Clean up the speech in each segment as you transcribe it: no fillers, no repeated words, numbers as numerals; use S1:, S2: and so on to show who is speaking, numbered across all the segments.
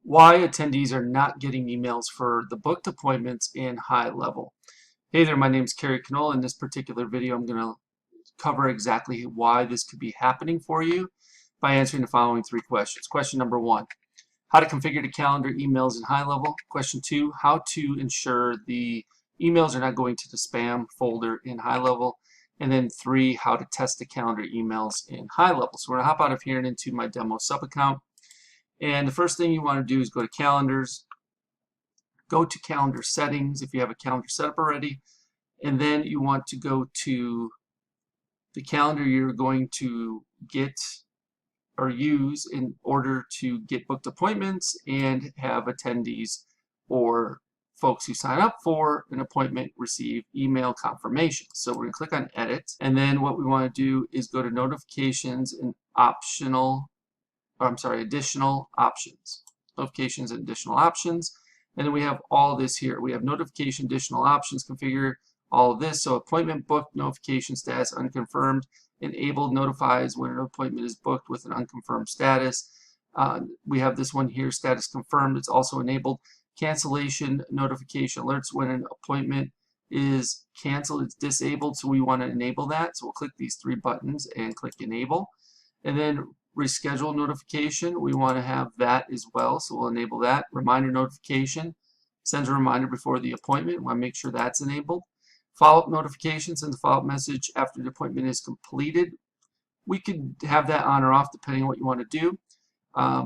S1: Why attendees are not getting emails for the booked appointments in HighLevel. Hey there, my name is Kerry. In this particular video, I'm going to cover exactly why this could be happening for you by answering the following three questions. Question number one, how to configure the calendar emails in HighLevel. Question two, how to ensure the emails are not going to the spam folder in HighLevel. And then three, how to test the calendar emails in HighLevel. So we're going to hop out of here and into my demo sub account. And the first thing you want to do is go to calendars, go to calendar settings if you have a calendar set up already, and then you want to go to the calendar you're going to get or use in order to get booked appointments and have attendees or folks who sign up for an appointment receive email confirmation. So we're going to click on edit, and then what we want to do is go to notifications and additional options. Notifications and additional options. And then we have all this here. We have notification, additional options, configure all of this. So appointment booked, notification status unconfirmed, enabled notifies when an appointment is booked with an unconfirmed status. We have this one here, status confirmed. It's also enabled. Cancellation notification alerts when an appointment is canceled. It's disabled, so we want to enable that. So we'll click these three buttons and click enable. And then reschedule notification, we want to have that as well, so we'll enable that. Reminder notification sends a reminder before the appointment. We want to make sure that's enabled. Follow-up notification sends a follow-up message after the appointment is completed. We could have that on or off depending on what you want to do.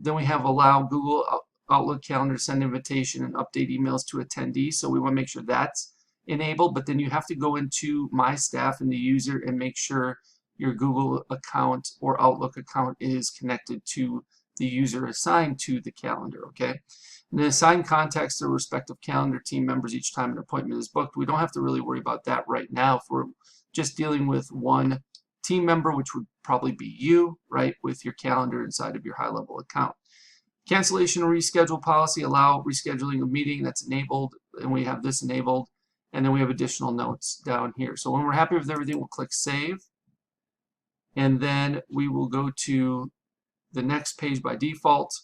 S1: Then we have allow Google Outlook calendar to send invitation and update emails to attendees, so we want to make sure that's enabled. But then you have to go into My Staff and the user and make sure your Google account or Outlook account is connected to the user assigned to the calendar, okay? And then assign contacts to respective calendar team members each time an appointment is booked. We don't have to really worry about that right now if we're just dealing with one team member, which would probably be you, right, with your calendar inside of your HighLevel account. Cancellation or reschedule policy, allow rescheduling a meeting, that's enabled, and we have this enabled. And then we have additional notes down here. So when we're happy with everything, we'll click Save. And then we will go to the next page by default,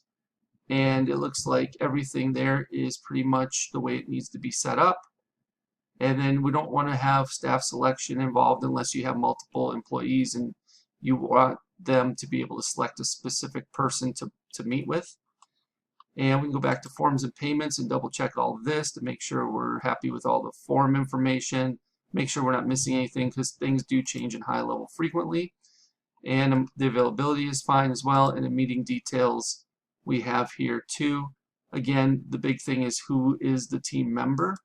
S1: and it looks like everything there is pretty much the way it needs to be set up. And then we don't want to have staff selection involved unless you have multiple employees and you want them to be able to select a specific person to meet with. And we can go back to forms and payments and double check all of this to make sure we're happy with all the form information, make sure we're not missing anything, because things do change in HighLevel frequently. And the availability is fine as well. And the meeting details we have here too. Again, the big thing is who is the team member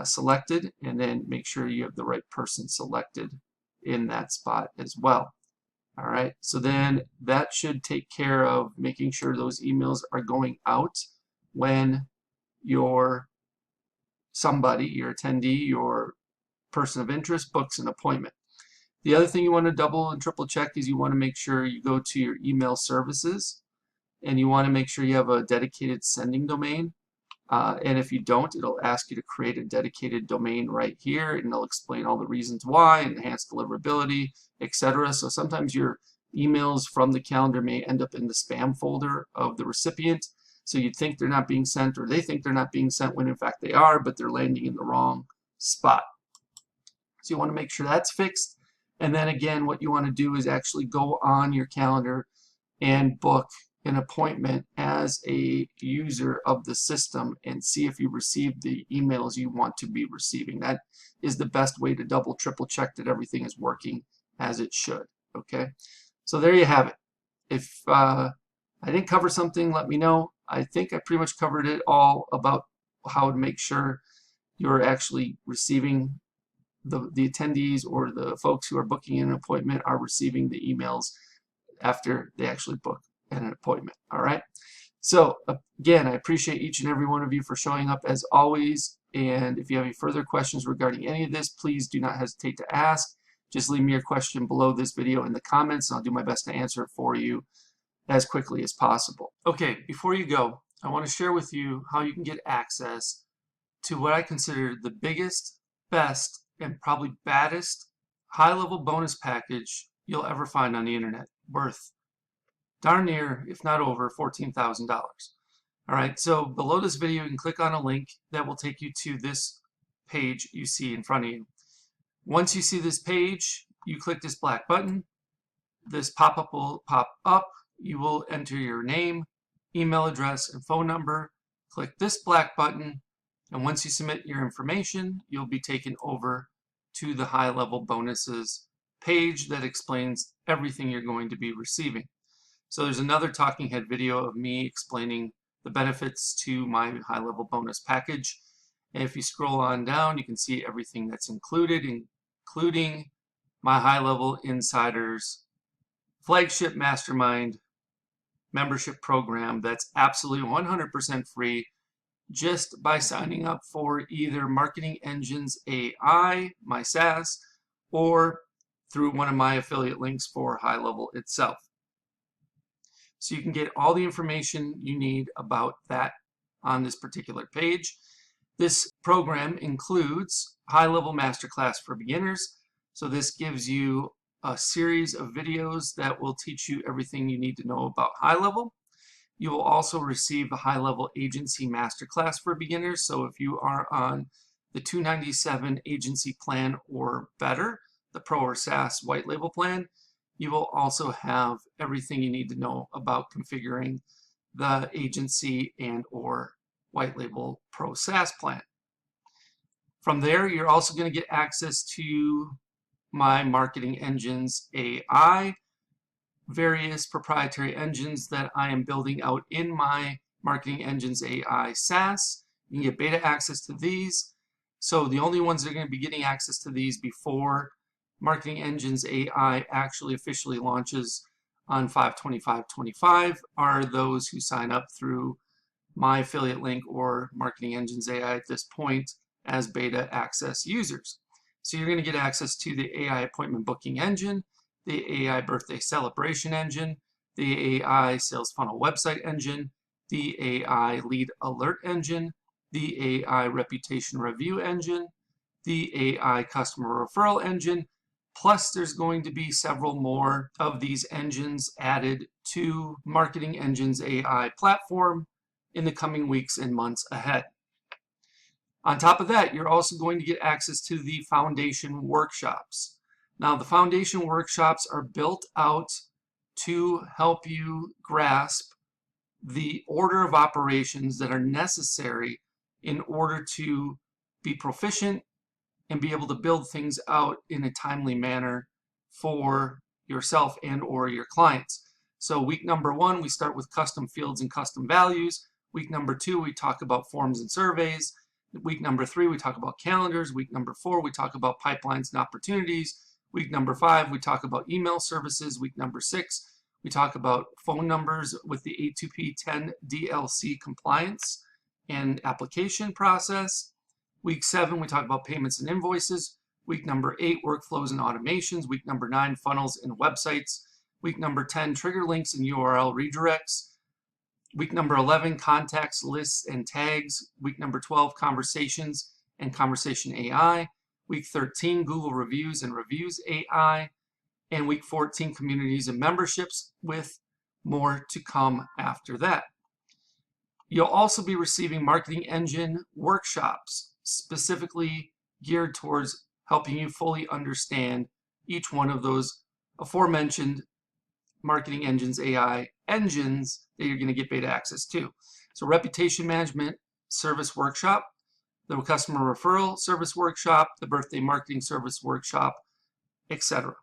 S1: selected, and then make sure you have the right person selected in that spot as well. All right, so then that should take care of making sure those emails are going out when your attendee, your person of interest books an appointment. The other thing you want to double and triple check is you want to make sure you go to your email services, and you want to make sure you have a dedicated sending domain. And if you don't, it'll ask you to create a dedicated domain right here, and it'll explain all the reasons why, enhanced deliverability, etc. So sometimes your emails from the calendar may end up in the spam folder of the recipient. So you'd think they're not being sent, or they think they're not being sent when in fact they are, but they're landing in the wrong spot. So you want to make sure that's fixed. And then again, what you want to do is actually go on your calendar and book an appointment as a user of the system and see if you received the emails you want to be receiving. That is the best way to double, triple check that everything is working as it should. Okay, so there you have it. If I didn't cover something, let me know. I think I pretty much covered it all about how to make sure you're actually receiving the attendees, or the folks who are booking an appointment are receiving the emails after they actually book an appointment. All right, so again, I appreciate each and every one of you for showing up as always, and if you have any further questions regarding any of this, please do not hesitate to ask. Just leave me your question below this video in the comments, and I'll do my best to answer it for you as quickly as possible. Okay, before you go, I want to share with you how you can get access to what I consider the biggest, best, and probably baddest HighLevel bonus package you'll ever find on the internet, worth darn near, if not over, $14,000. All right, so below this video, you can click on a link that will take you to this page you see in front of you. Once you see this page, you click this black button. This pop-up will pop up. You will enter your name, email address, and phone number. Click this black button, and once you submit your information, you'll be taken over to the HighLevel bonuses page that explains everything you're going to be receiving. So there's another talking head video of me explaining the benefits to my HighLevel bonus package. And if you scroll on down, you can see everything that's included, including my HighLevel Insiders flagship mastermind membership program that's absolutely 100% free just by signing up for either Marketing Engines A.I, my SaaS, or through one of my affiliate links for HighLevel itself. So you can get all the information you need about that on this particular page. This program includes HighLevel Masterclass for beginners. So this gives you a series of videos that will teach you everything you need to know about HighLevel. You will also receive the HighLevel Agency Masterclass for beginners. So if you are on the $297 agency plan or better, the Pro or SaaS white label plan, you will also have everything you need to know about configuring the agency and or white label Pro SaaS plan. From there, you're also going to get access to my Marketing Engines AI, various proprietary engines that I am building out in my Marketing Engines AI SaaS. You can get beta access to these. So the only ones that are going to be getting access to these before Marketing Engines AI actually officially launches on 5/25/25 are those who sign up through my affiliate link or Marketing Engines AI at this point as beta access users. So you're going to get access to the AI appointment booking engine, the AI birthday celebration engine, the AI sales funnel website engine, the AI lead alert engine, the AI reputation review engine, the AI customer referral engine, plus there's going to be several more of these engines added to Marketing Engines AI platform in the coming weeks and months ahead. On top of that, you're also going to get access to the foundation workshops. Now, the foundation workshops are built out to help you grasp the order of operations that are necessary in order to be proficient and be able to build things out in a timely manner for yourself and or your clients. So week number 1, we start with custom fields and custom values. Week number 2, we talk about forms and surveys. Week number 3, we talk about calendars. Week number 4, we talk about pipelines and opportunities. Week number 5, we talk about email services. Week number 6, we talk about phone numbers with the A2P 10 DLC compliance and application process. Week 7, we talk about payments and invoices. Week number 8, workflows and automations. Week number 9, funnels and websites. Week number 10, trigger links and URL redirects. Week number 11, contacts, lists, and tags. Week number 12, conversations and conversation AI. Week 13, Google reviews and reviews AI. And week 14, communities and memberships, with more to come after that. You'll also be receiving Marketing Engine workshops specifically geared towards helping you fully understand each one of those aforementioned Marketing Engines AI engines that you're going to get beta access to. So reputation management service workshop, the customer referral service workshop, the birthday marketing service workshop, etc.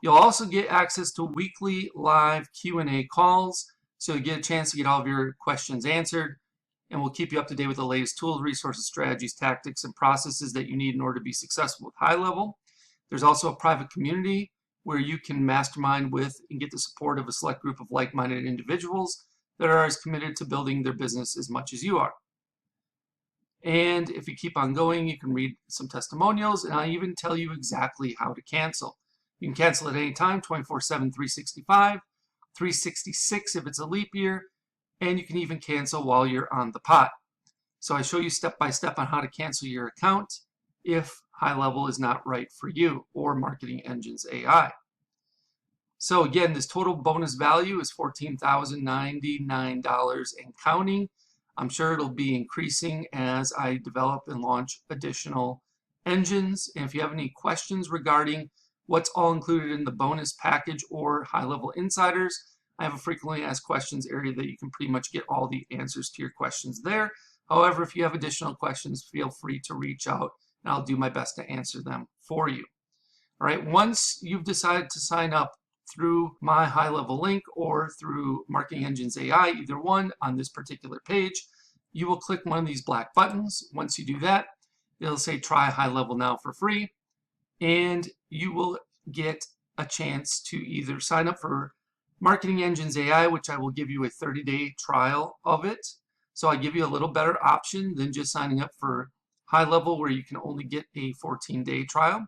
S1: You'll also get access to weekly live Q&A calls, so you get a chance to get all of your questions answered, and we'll keep you up to date with the latest tools, resources, strategies, tactics, and processes that you need in order to be successful with HighLevel. There's also a private community where you can mastermind with and get the support of a select group of like-minded individuals that are as committed to building their business as much as you are. And if you keep on going, you can read some testimonials, and I'll even tell you exactly how to cancel. You can cancel at any time, 24/7, 365, 366 if it's a leap year, and you can even cancel while you're on the pot. So I show you step by step on how to cancel your account if HighLevel is not right for you or Marketing Engines AI. So again, this total bonus value is $14,099 and counting. I'm sure it'll be increasing as I develop and launch additional engines. And if you have any questions regarding what's all included in the bonus package or high-level insiders, I have a frequently asked questions area that you can pretty much get all the answers to your questions there. However, if you have additional questions, feel free to reach out and I'll do my best to answer them for you. All right, once you've decided to sign up through my HighLevel link or through Marketing Engines AI, either one on this particular page, you will click one of these black buttons. Once you do that, it'll say try HighLevel now for free, and you will get a chance to either sign up for Marketing Engines AI, which I will give you a 30-day trial of it. So I give you a little better option than just signing up for HighLevel, where you can only get a 14-day trial.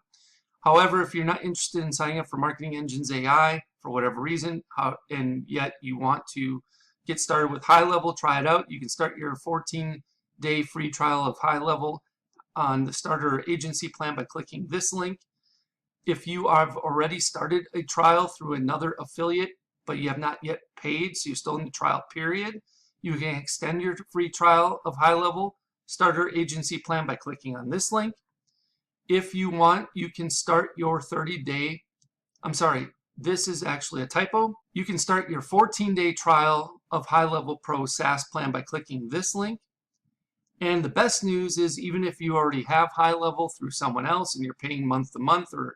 S1: However, if you're not interested in signing up for Marketing Engines AI for whatever reason, and yet you want to get started with HighLevel, try it out, you can start your 14-day free trial of HighLevel on the starter agency plan by clicking this link. If you have already started a trial through another affiliate, but you have not yet paid, so you're still in the trial period, you can extend your free trial of HighLevel starter agency plan by clicking on this link. If you want, you can start your 30-day, I'm sorry, this is actually a typo. You can start your 14-day trial of HighLevel Pro SaaS plan by clicking this link. And the best news is, even if you already have HighLevel through someone else and you're paying month to month or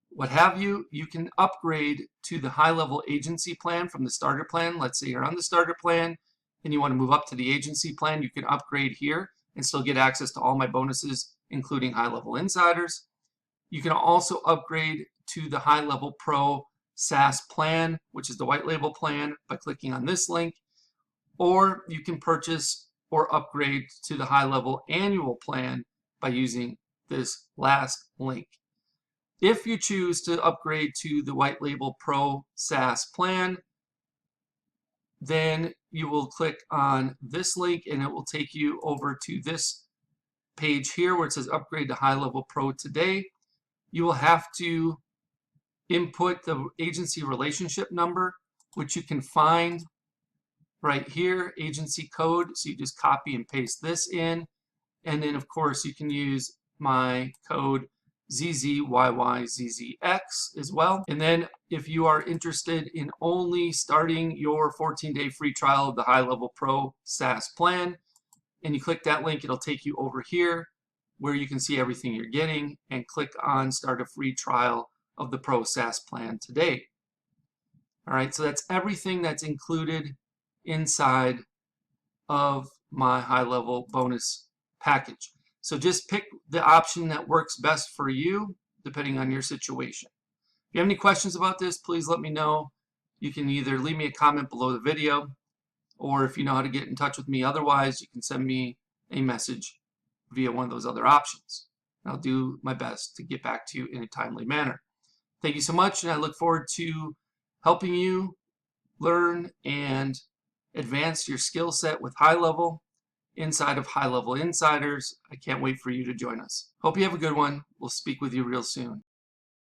S1: what have you, you can upgrade to the HighLevel agency plan from the starter plan. Let's say you're on the starter plan and you want to move up to the agency plan, you can upgrade here and still get access to all my bonuses, including HighLevel insiders. You can also upgrade to the HighLevel Pro SaaS plan, which is the white label plan, by clicking on this link, or you can purchase or upgrade to the HighLevel annual plan by using this last link. If you choose to upgrade to the white label Pro SaaS plan, then you will click on this link and it will take you over to this page here where it says upgrade to HighLevel Pro today. You will have to input the agency relationship number, which you can find right here, agency code. So you just copy and paste this in. And then of course you can use my code ZZYYZZX as well. And then if you are interested in only starting your 14-day free trial of the HighLevel Pro SaaS plan, and you click that link, it'll take you over here where you can see everything you're getting and click on start a free trial of the Pro SaaS plan today. All right, so that's everything that's included inside of my HighLevel bonus package. So just pick the option that works best for you, depending on your situation. If you have any questions about this, please let me know. You can either leave me a comment below the video, or if you know how to get in touch with me otherwise, you can send me a message via one of those other options. I'll do my best to get back to you in a timely manner. Thank you so much, and I look forward to helping you learn and advance your skill set with HighLevel inside of HighLevel Insiders. I can't wait for you to join us. Hope you have a good one. We'll speak with you real soon.